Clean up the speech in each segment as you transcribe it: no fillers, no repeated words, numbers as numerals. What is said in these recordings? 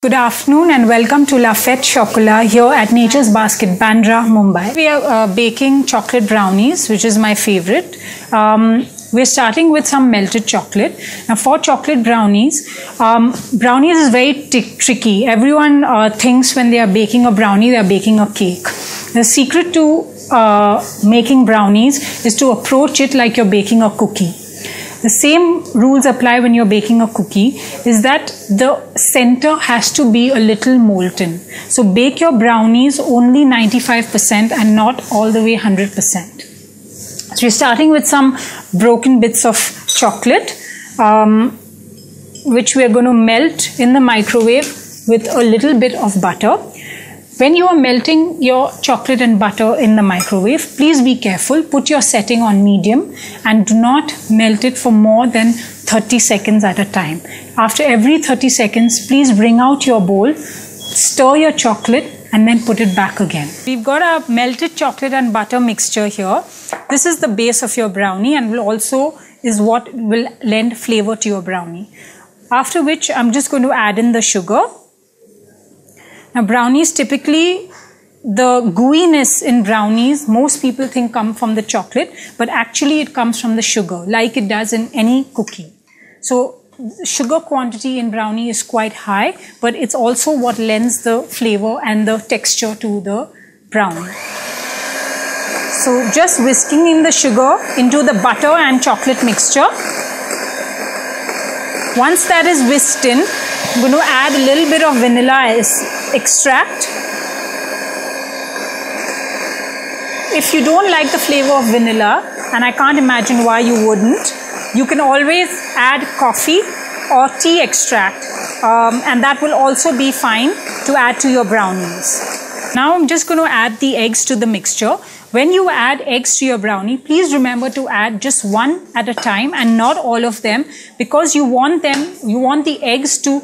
Good afternoon and welcome to La Fête Chocolat here at Nature's Basket, Bandra, Mumbai. We are baking chocolate brownies, which is my favorite. We're starting with some melted chocolate. Now for chocolate brownies, brownies is very tricky. Everyone thinks when they are baking a brownie, they are baking a cake. The secret to making brownies is to approach it like you're baking a cookie. The same rules apply when you're baking a cookie, is that the center has to be a little molten. So bake your brownies only 95% and not all the way 100%. So you're starting with some broken bits of chocolate, which we're going to melt in the microwave with a little bit of butter. When you are melting your chocolate and butter in the microwave, please be careful. Put your setting on medium and do not melt it for more than 30 seconds at a time. After every 30 seconds, please bring out your bowl, stir your chocolate and then put it back again. We've got a melted chocolate and butter mixture here. This is the base of your brownie and will also is what will lend flavor to your brownie. After which I'm just going to add in the sugar. Now brownies, typically the gooiness in brownies, most people think come from the chocolate, but actually it comes from the sugar, like it does in any cookie. So sugar quantity in brownie is quite high, but it's also what lends the flavor and the texture to the brownie. So just whisking in the sugar into the butter and chocolate mixture. Once that is whisked in, I'm going to add a little bit of vanilla extract. If you don't like the flavor of vanilla, and I can't imagine why you wouldn't, you can always add coffee or tea extract, and that will also be fine to add to your brownies. Now I'm just going to add the eggs to the mixture. When you add eggs to your brownie, please remember to add just one at a time and not all of them, because you want the eggs to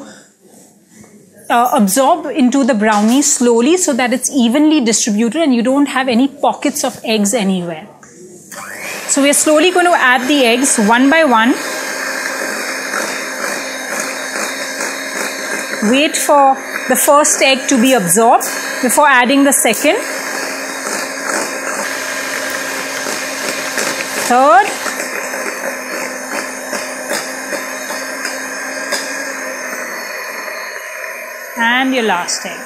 absorb into the brownie slowly so that it's evenly distributed and you don't have any pockets of eggs anywhere. So we're slowly going to add the eggs one by one. Wait for the first egg to be absorbed before adding the second, third, and your last egg.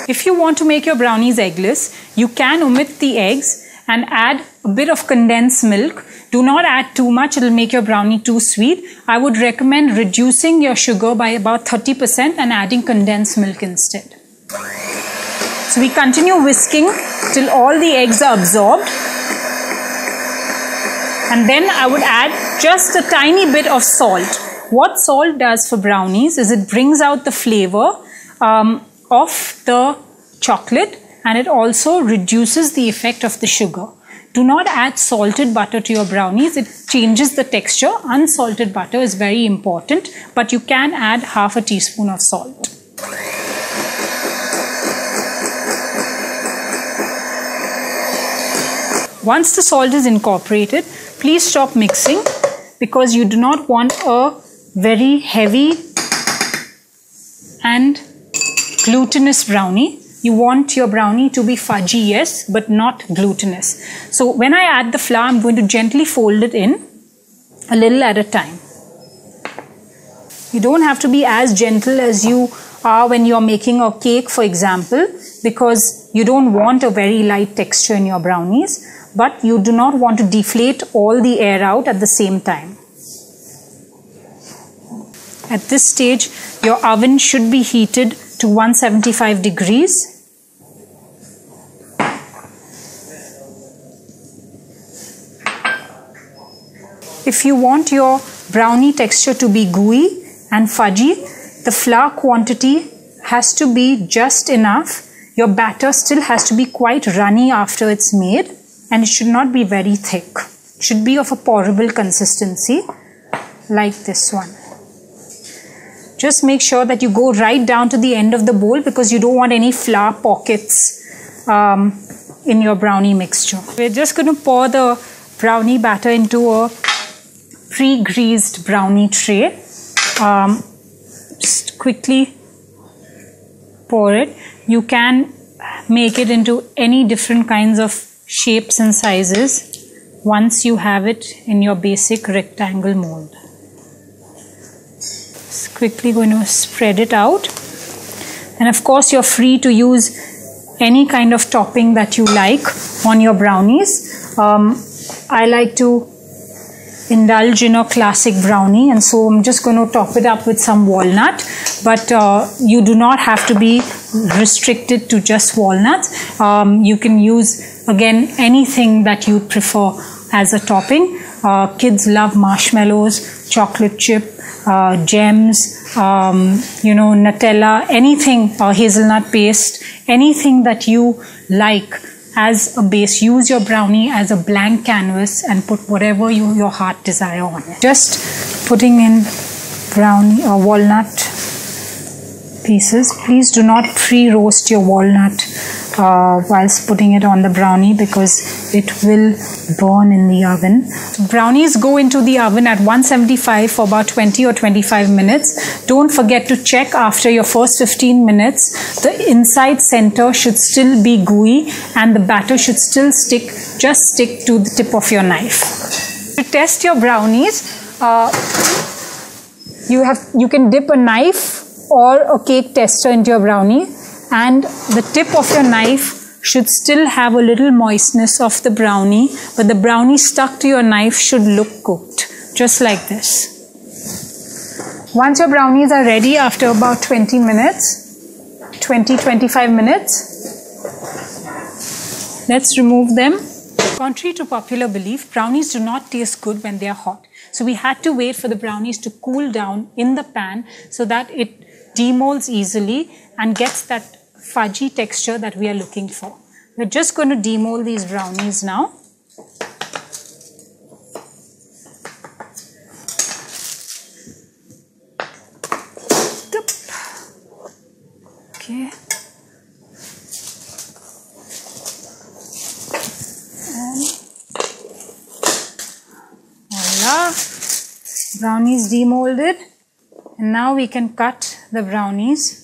If you want to make your brownies eggless, you can omit the eggs and add a bit of condensed milk. Do not add too much, it will make your brownie too sweet. I would recommend reducing your sugar by about 30% and adding condensed milk instead. So we continue whisking till all the eggs are absorbed. And then I would add just a tiny bit of salt. What salt does for brownies is it brings out the flavor of the chocolate, and it also reduces the effect of the sugar. Do not add salted butter to your brownies. It changes the texture. Unsalted butter is very important, but you can add half a teaspoon of salt. Once the salt is incorporated, please stop mixing, because you do not want a very heavy and glutinous brownie. You want your brownie to be fudgy, yes, but not glutinous. So when I add the flour, I'm going to gently fold it in a little at a time. You don't have to be as gentle as you are when you're making a cake, for example, because you don't want a very light texture in your brownies, but you do not want to deflate all the air out at the same time. At this stage, your oven should be heated to 175 degrees. If you want your brownie texture to be gooey and fudgy, the flour quantity has to be just enough. Your batter still has to be quite runny after it's made, and it should not be very thick. It should be of a pourable consistency like this one. Just make sure that you go right down to the end of the bowl, because you don't want any flour pockets in your brownie mixture. We're just going to pour the brownie batter into a pre-greased brownie tray. Just quickly pour it. You can make it into any different kinds of shapes and sizes once you have it in your basic rectangle mold. Just quickly going to spread it out. And of course, you're free to use any kind of topping that you like on your brownies. I like to indulge in a classic brownie, and so I'm just going to top it up with some walnut, but you do not have to be restricted to just walnuts. You can use, again, anything that you prefer as a topping. Kids love marshmallows, chocolate chip, gems, Nutella, anything, hazelnut paste, anything that you like as a base. Use your brownie as a blank canvas and put whatever your heart desire on it. Just putting in brownie or walnut pieces. Please do not pre-roast your walnut whilst putting it on the brownie, because it will burn in the oven. Brownies go into the oven at 175 for about 20 or 25 minutes. Don't forget to check after your first 15 minutes. The inside center should still be gooey and the batter should still just stick to the tip of your knife. To test your brownies, you can dip a knife or a cake tester into your brownie, and the tip of your knife should still have a little moistness of the brownie, but the brownie stuck to your knife should look cooked, just like this. Once your brownies are ready after about 20 minutes, 20-25 minutes, let's remove them. Contrary to popular belief, brownies do not taste good when they are hot. So we had to wait for the brownies to cool down in the pan so that it demolds easily and gets that fudgy texture that we are looking for. We're just going to demold these brownies now. Okay. And voila, brownies demolded. And now we can cut the brownies.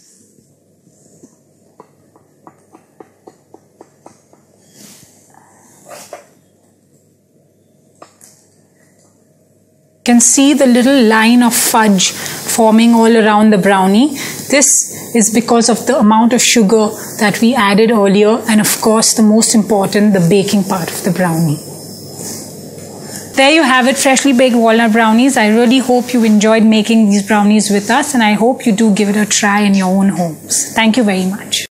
You can see the little line of fudge forming all around the brownie. This is because of the amount of sugar that we added earlier, and of course the most important, the baking part of the brownie. There you have it, freshly baked walnut brownies. I really hope you enjoyed making these brownies with us, and I hope you do give it a try in your own homes. Thank you very much.